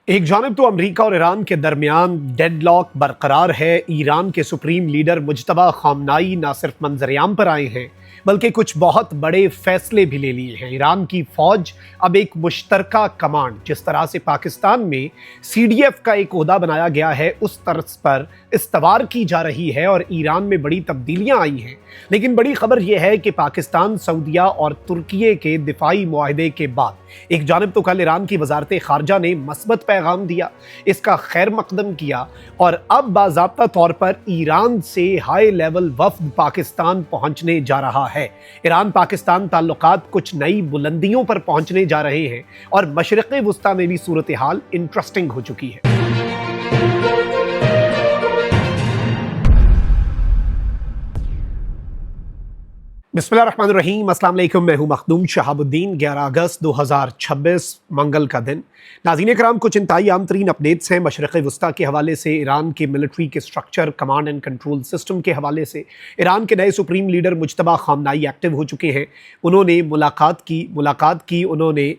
एक जानब तो अमरीका और ईरान के दरमियान डेडलॉक बरकरार है। ईरान के सुप्रीम लीडर मुज्तबा खामनाई ना सिर्फ मंजरेआम पर आए हैं बल्कि कुछ बहुत बड़े फैसले भी ले लिए हैं। ईरान की फौज अब एक मुश्तरका कमांड, जिस तरह से पाकिस्तान में CDF का एक ओहदा बनाया गया है, उस तर्ज पर इस्तवार की जा रही है और ईरान में बड़ी तब्दीलियां आई हैं। लेकिन बड़ी खबर यह है कि पाकिस्तान, सऊदीया और तुर्की के दिफाई मुआहदे के बाद एक जानब तो कल ईरान की वजारत खारजा ने मस्बत पैगाम दिया, इसका खैर मकदम किया और अब बाज़ाब्ता तौर पर ईरान से हाई लेवल वफ्द पाकिस्तान पहुंचने जा रहा है। ईरान पाकिस्तान ताल्लुकात कुछ नई बुलंदियों पर पहुंचने जा रहे हैं और मशरिक़ वुस्ता में भी सूरत हाल इंटरेस्टिंग हो चुकी है। बिस्मिल्लाहिर्रहमानिर्रहीम, अस्सलाम वालेकुम। मैं हूं मखदूम शहाबुद्दीन। 11 अगस्त 2026 मंगल का दिन। नाज़रीन कराम, कुछ इंतहाई आम तरीन अपडेट्स हैं मशरिक़ वुस्ता के हवाले से, ईरान के मिलिट्री के structure, command and control system के हवाले से। ईरान के नए supreme leader Mojtaba Khamenei active हो चुके हैं। उन्होंने मुलाकात की उन्होंने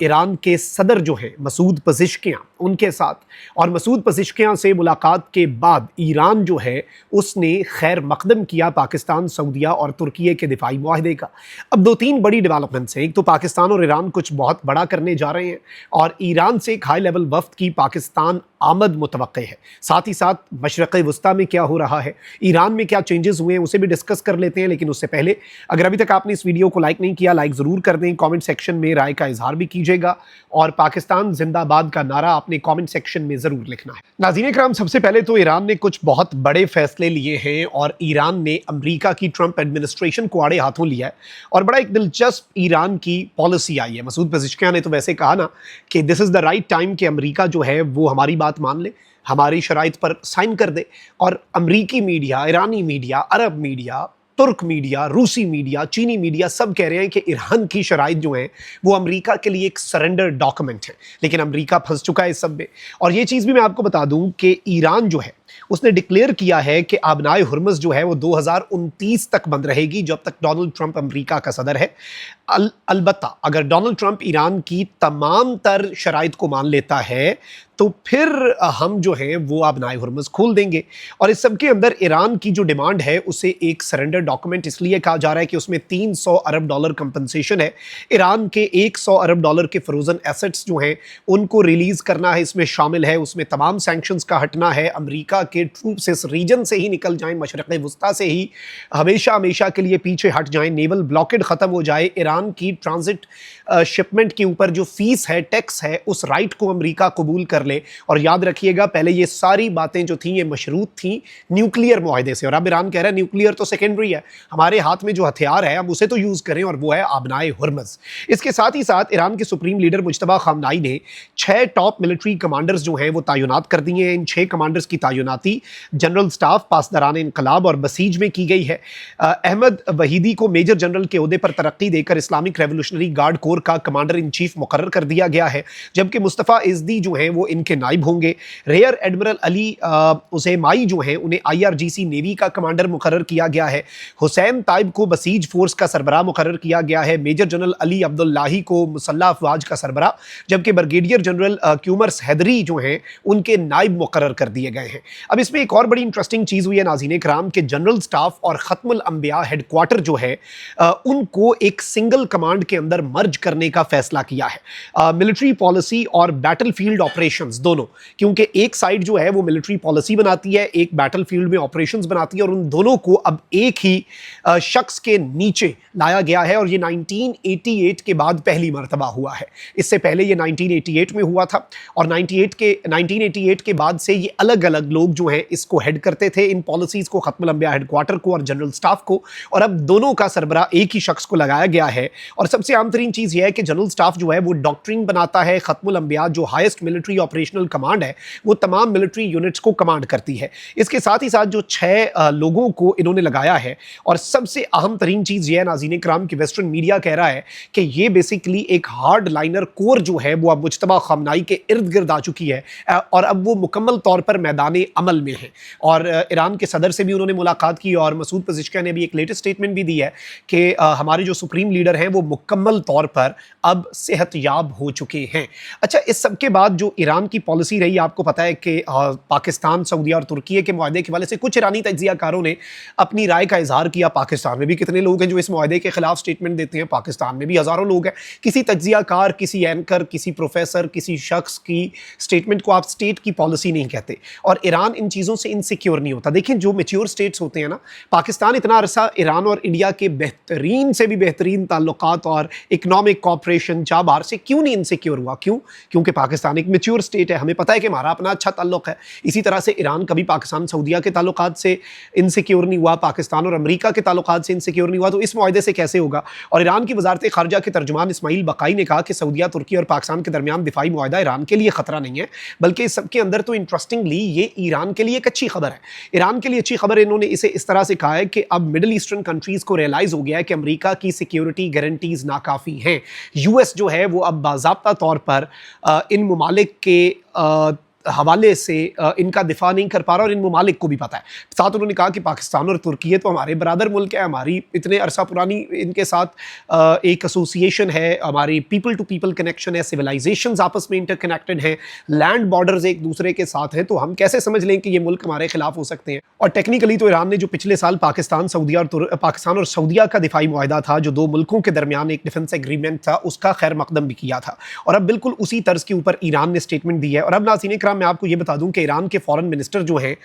ईरान के सदर जो हैं मसूद पज़ेश्कियान, उनके साथ, और मसूद पज़ेश्कियान से मुलाकात के बाद ईरान जो है उसने खैर मकदम किया पाकिस्तान, सऊदीया और तुर्की के दिफाई मुआहदे का। अब दो तीन बड़ी डेवलपमेंट्स हैं। एक तो पाकिस्तान और ईरान कुछ बहुत बड़ा करने जा रहे हैं और ईरान से एक हाई लेवल वफ्द की पाकिस्तान आमद मुतवक्के है। साथ ही साथ मशरिक़ वुस्ता में क्या हो रहा है, ईरान में क्या चेंजेस हुए हैं, उसे भी डिस्कस कर लेते हैं। लेकिन उससे पहले अगर अभी तक आपने इस वीडियो को लाइक नहीं किया, लाइक ज़रूर कर दें। कमेंट सेक्शन में राय का इजहार भी कीजिएगा और पाकिस्तान जिंदाबाद का नारा अपने कमेंट सेक्शन में ज़रूर लिखना है। नाज़रीन इकराम, सबसे पहले तो ईरान ने कुछ बहुत बड़े फैसले लिए हैं और ईरान ने अमेरिका की ट्रंप एडमिनिस्ट्रेशन को आड़े हाथों लिया है और बड़ा एक दिलचस्प ईरान की पॉलिसी आई है। मसूद पज़ेश्कियान ने तो वैसे कहा ना कि this is the right time कि अमेरिका जो है वो हमारी बात मान ले, हमारी शराइत पर साइन कर दे। और अमरीकी मीडिया, ईरानी मीडिया, अरब मीडिया, तुर्क मीडिया, रूसी मीडिया, चीनी मीडिया सब कह रहे हैं कि ईरान की शराइत जो है वो अमेरिका के लिए एक सरेंडर डॉक्यूमेंट है। लेकिन अमेरिका फंस चुका है इस सब में। और ये चीज़ भी मैं आपको बता दूं कि ईरान जो है उसने डिक्लेयर किया है कि आबनाए हुर्मुज़ जो है वो 2029 तक बंद रहेगी, जब तक डोनाल्ड ट्रंप अमेरिका का सदर है। अलबत्ता अगर डोनाल्ड ट्रंप ईरान की तमाम तर शराइत को मान लेता है तो फिर हम जो है वो आबनाए हुर्मुज़ खोल देंगे। और इस सब के अंदर ईरान की जो डिमांड है उसे एक सरेंडर डॉक्यूमेंट इसलिए कहा जा रहा है कि उसमें $300 अरब कंपनसेशन है। ईरान के $100 अरब के फ्रोजन एसेट्स जो हैं उनको रिलीज़ करना है, इसमें शामिल है। उसमें तमाम सैंक्शंस का हटना है, अमेरिका के ट्रूप्स इस रीजन से ही निकल जाएं, मशरिक़ वुस्ता से ही हमेशा के लिए पीछे हट जाएं, नेवल ब्लॉकेड ख़त्म हो जाए, ईरान की ट्रांजिट शिपमेंट के ऊपर जो फीस है, टैक्स है, उस राइट को अमेरिका कबूल कर ले। और याद रखिएगा, पहले ये सारी बातें जो थी ये मशरूत थी न्यूक्लियर मुआहदे से, और अब ईरान कह रहा है न्यूक्लियर तो सेकेंडरी है, हमारे हाथ में जो हथियार है हम उसे तो यूज़ करें, और वो है आबनाए हुर्मुज़। इसके साथ ही साथ ईरान के सुप्रीम लीडर मुज्तबा खामनाई ने 6 टॉप मिलिट्री कमांडर्स जो हैं वो तैनात कर दिए हैं। इन 6 कमांडर्स की तैनाती जनरल स्टाफ, पासदारान इनकलाब और बसीज में की गई है। अहमद वहीदी को मेजर जनरल के ओहदे पर तरक्की देकर इस्लामिक रेवोल्यूशनरी गार्ड कोर का कमांडर इन चीफ मुकर्रर कर दिया गया है, जबकि मुस्तफ़ा इज़्दी जो हैं वो इनके नाइब होंगे। रेयर एडमिरल अली उज़ैमाई जो हैं उन्हें IRGC नेवी का कमांडर मुकर्रर किया गया है। हुसैन ताइब को बसीज फोर्स का सरबराह मुकर्रर किया गया है। मेजर जनरल अली अब्दुल्लाही को मुसल्लह अफवाज का सरबराह, जबकि ब्रिगेडियर जनरल क्यूमर्स हैदरी जो हैं उनके नाइब मुकर्रर कर दिए गए हैं। अब इसमें एक और बड़ी इंटरेस्टिंग चीज़ हुई है नाज़रीन कराम के जनरल स्टाफ और ख़त्मुल अंबिया हेडक्वार्टर जो है उनको एक सिंगल कमांड के अंदर मर्ज करने का फैसला किया है। मिलिट्री पॉलिसी और बैटल फील्ड ऑपरेशंस दोनों, क्योंकि एक साइड जो है वो मिलिट्री पॉलिसी बनाती है, एक बैटल फील्ड में ऑपरेशंस बनाती है, और उन दोनों को अब एक ही शख्स के नीचे लाया गया है। और ये 1988 के बाद पहली मर्तबा हुआ है। इससे पहले ये 1988 में हुआ था और 1988 के बाद से ये अलग अलग लोग जो हैं इसको हेड करते थे, इन पॉलिसीज़ को, ख़त्मुल अंबिया हेडक्वार्टर को और जनरल स्टाफ को, और अब दोनों का सरबराह एक ही शख्स को लगाया गया है। और सबसे आम तरीन चीज़ यह है कि जनरल स्टाफ जो है वो डॉक्ट्रिन बनाता है, ख़त्मुल अंबिया जो हाईएस्ट मिलिट्री ऑपरेशनल कमांड है वो तमाम मिलिट्री यूनिट्स को कमांड करती है। इसके साथ ही साथ जो 6 लोगों को इन्होंने लगाया है, और सबसे अहम तरीन चीज़ यह है नाज़रीन कराम की वेस्टर्न मीडिया कह रहा है कि ये बेसिकली एक हार्ड लाइनर कोर जो है वो अब मुज्तबा खामनाई के इर्द गिर्द आ चुकी है और अब वो मुकम्मल तौर पर मैदान अमल में हैं। और ईरान के सदर से भी उन्होंने मुलाकात की और मसूद पज़ेश्कियान ने भी एक लेटेस्ट स्टेटमेंट भी दी है कि हमारे जो सुप्रीम लीडर हैं वो मुकम्मल तौर पर अब सेहतयाब हो चुके हैं। अच्छा, इस सब के बाद जो ईरान की पॉलिसी रही, आपको पता है कि पाकिस्तान, सऊदीया और तुर्की के मुआहदे के हवाले से कुछ ईरानी तज्ज़ियाकारों ने अपनी राय का इजहार किया। पाकिस्तान में भी कितने लोग हैं जो इस मुआहदे के खिलाफ स्टेटमेंट देते हैं, पाकिस्तान में भी हज़ारों लोग हैं। किसी तज्ज़ियाकार, किसी एंकर, किसी प्रोफेसर, किसी शख्स की स्टेटमेंट को आप स्टेट की पॉलिसी नहीं कहते, और ईरान इन चीज़ों से इनसिक्योर नहीं होता। देखिए, जो मैच्योर स्टेट्स होते हैं ना, पाकिस्तान इतना अरसा ईरान और इंडिया के बेहतरीन से भी बेहतरीन ताल्लुकात और इकनॉमिक कॉपरेशन चाह बाहर से क्यों नहीं इनसिक्योर हुआ? क्यों? क्योंकि पाकिस्तान एक मैच्योर स्टेट है, हमें पता है कि हमारा अपना अच्छा ताल्लुक है। इसी तरह से ईरान कभी पाकिस्तान सऊदीया के ताल्लुकात से इनसिक्योर नहीं हुआ, पाकिस्तान और अमेरिका के ताल्लुकात से इनसिक्योर नहीं हुआ, तो इस मुआहदे से कैसे होगा? और ईरान की वजारत खारजा के तर्जुमान इस्माइल बकाई ने कहा कि सऊदीया, तुर्की और पाकिस्तान के दरमियान दिफाई मुआहदा ईरान के लिए खतरा नहीं है, बल्कि इस सबके अंदर तो इंटरेस्टिंगली ये ईरान के लिए एक अच्छी खबर है। ईरान के लिए अच्छी खबर, इन्होंने इसे इस तरह से कहा है कि अब मिडिल ईस्टर्न कंट्रीज को रियलाइज हो गया है कि अमेरिका की सिक्योरिटी गारंटीज नाकाफी हैं। यूएस जो है वो अब बाज़ाब्ता तौर पर इन ममालिक के हवाले से इनका दिफा नहीं कर पा रहा, और इन ममालिक को भी पता है। साथ उन्होंने कहा कि पाकिस्तान और तुर्की तो हमारे बरादर मुल्क है, हमारी इतने अरसा पुरानी इनके साथ एक एसोसिएशन है, हमारी पीपल टू पीपल कनेक्शन है, सिविलाइजेशंस आपस में इंटरकनेक्टेड हैं, लैंड बॉर्डर्स एक दूसरे के साथ हैं, तो हम कैसे समझ लें कि ये मुल्क हमारे खिलाफ हो सकते हैं? और टेक्निकली तो ईरान ने जो पिछले साल पाकिस्तान और सऊदीया का दिफाई मुआहदा था, जो दो मुल्कों के दरमियान एक डिफेंस एग्रीमेंट था, उसका खैर मकदम भी किया था, और अब बिल्कुल उसी तर्ज के ऊपर ईरान ने स्टेटमेंट दी है। और अब नाज़रीन इकराम, मैं आपको ये बता दूं कि ईरान के फॉरेन मिनिस्टर जो हैं,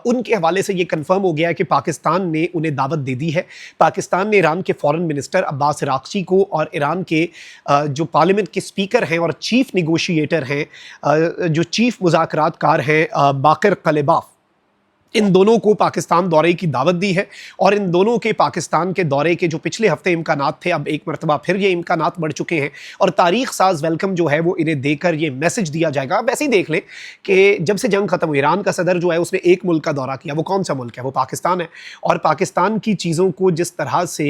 उनके हवाले से ये कंफर्म हो गया है कि पाकिस्तान ने उन्हें दावत दे दी है। पाकिस्तान ने ईरान के फॉरेन मिनिस्टर अब्बास अराग़ची को और ईरान के जो पार्लियामेंट के स्पीकर हैं और चीफ निगोशिएटर हैं, जो चीफ मुज़ाकरातकार हैं, बाकर कलेबाफ, इन दोनों को पाकिस्तान दौरे की दावत दी है। और इन दोनों के पाकिस्तान के दौरे के जो पिछले हफ्ते इम्कानात थे, अब एक मरतबा फिर ये इम्कानात बढ़ चुके हैं, और तारीख साज वेलकम जो है वो इन्हें देकर ये मैसेज दिया जाएगा। अब ऐसे ही देख लें कि जब से जंग खत्म हुई, ईरान का सदर जो है उसने एक मुल्क का दौरा किया। वो कौन सा मुल्क है? वो पाकिस्तान है। और पाकिस्तान की चीज़ों को जिस तरह से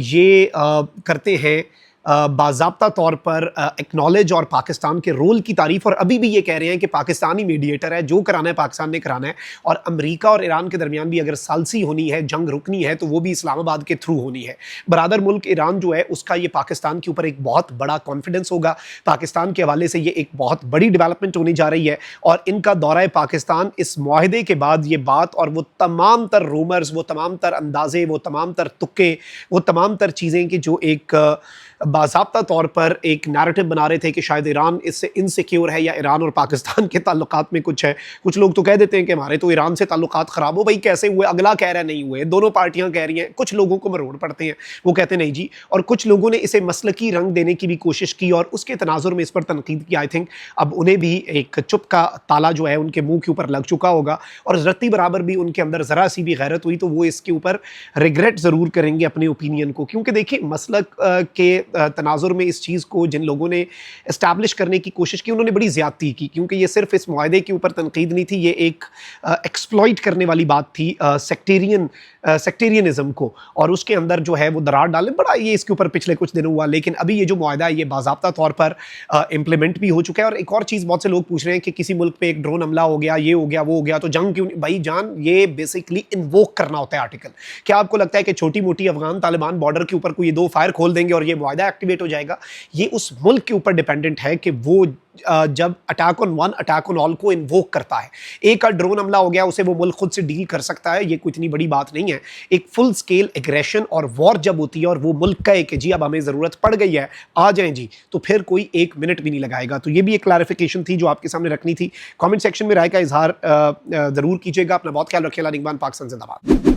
ये करते हैं, बाज़ाब्ता तौर पर एक्नॉलेज और पाकिस्तान के रोल की तारीफ, और अभी भी ये कह रहे हैं कि पाकिस्तान ही मीडिएटर है, जो कराना है पाकिस्तान ने कराना है, और अमेरिका और ईरान के दरमियान भी अगर सालसी होनी है, जंग रुकनी है, तो वो भी इस्लामाबाद के थ्रू होनी है। बरादर मुल्क ईरान जो है उसका ये पाकिस्तान के ऊपर एक बहुत बड़ा कॉन्फिडेंस होगा। पाकिस्तान के हवाले से ये एक बहुत बड़ी डेवलपमेंट होने जा रही है, और इनका दौरा पाकिस्तान इस मुआहदे के बाद ये बात और वो तमाम तर रूमर्स, वो तमाम तर अंदाजे, वो तमाम तर तुक्के, वो तमाम तर चीज़ें कि जो एक बाज़ाब्ता तौर पर एक नैरेटिव बना रहे थे कि शायद ईरान इससे इनसिक्योर है, या ईरान और पाकिस्तान के ताल्लुकात में कुछ है। कुछ लोग तो कह देते हैं कि हमारे तो ईरान से ताल्लुकात ख़राब हो, भाई कैसे हुए? अगला कह रहा है नहीं हुए, दोनों पार्टियां कह रही हैं, कुछ लोगों को मरोड़ पड़ते हैं, वो कहते नहीं जी। और कुछ लोगों ने इसे मसलकी रंग देने की भी कोशिश की, और उसके तनाजुर में इस पर तनकीद की। आई थिंक अब उन्हें भी एक चुप का ताला जो है उनके मुँह के ऊपर लग चुका होगा, और रत्ती बराबर भी उनके अंदर ज़रा सी भी गैरत हुई तो वो इसके ऊपर रिग्रेट ज़रूर करेंगे अपने ओपिनियन को। क्योंकि देखिए, मसलक के तनाजुर में इस चीज़ को जिन लोगों ने इस्टेब्लिश करने की कोशिश की, उन्होंने बड़ी ज़्यादती की, क्योंकि ये सिर्फ इस मुआहदे के ऊपर तनकीद नहीं थी, ये एक एक्सप्लॉइट करने वाली बात थी सेक्टेरियनिज़म को, और उसके अंदर जो है वो दरार डालने बड़ा ये इसके ऊपर पिछले कुछ दिनों हुआ। लेकिन अभी ये जो मुआहदा है ये बाज़ाब्ता तौर पर इम्प्लीमेंट भी हो चुका है। और एक और चीज़, बहुत से लोग पूछ रहे हैं कि किसी मुल्क पे एक ड्रोन हमला हो गया, ये हो गया, वो हो गया, तो जंग क्यों नहीं? भाई जान, ये बेसिकली इन्वोक करना होता है आर्टिकल। क्या आपको लगता है कि छोटी मोटी अफगान तालिबान बॉर्डर के ऊपर कोई दो फायर खोल देंगे और ये मुआहदा एक्टिवेट हो जाएगा? ये उस मुल्क के ऊपर डिपेंडेंट है कि वो जब attack on one, attack on all को इन्वोक करता है। एक का ड्रोन हमला हो गया, उसे वो मुल्क खुद से डील कर सकता है, ये कोई इतनी बड़ी बात नहीं है। एक फुल स्केल एग्रेशन और वॉर जब होती है और वो मुल्क कहे कि जी अब हमें ज़रूरत पड़ गई है, आ जाएं जी, तो फिर कोई एक मिनट भी नहीं लगाएगा। तो ये भी एक क्लैरिफिकेशन थी जो आपके सामने रखनी थी। कमेंट सेक्शन में राय का इजहार ज़रूर कीजिएगा। अपना बहुत ख्याल रखिएगा। निगमान, पाकिस्तान जिंदाबाद।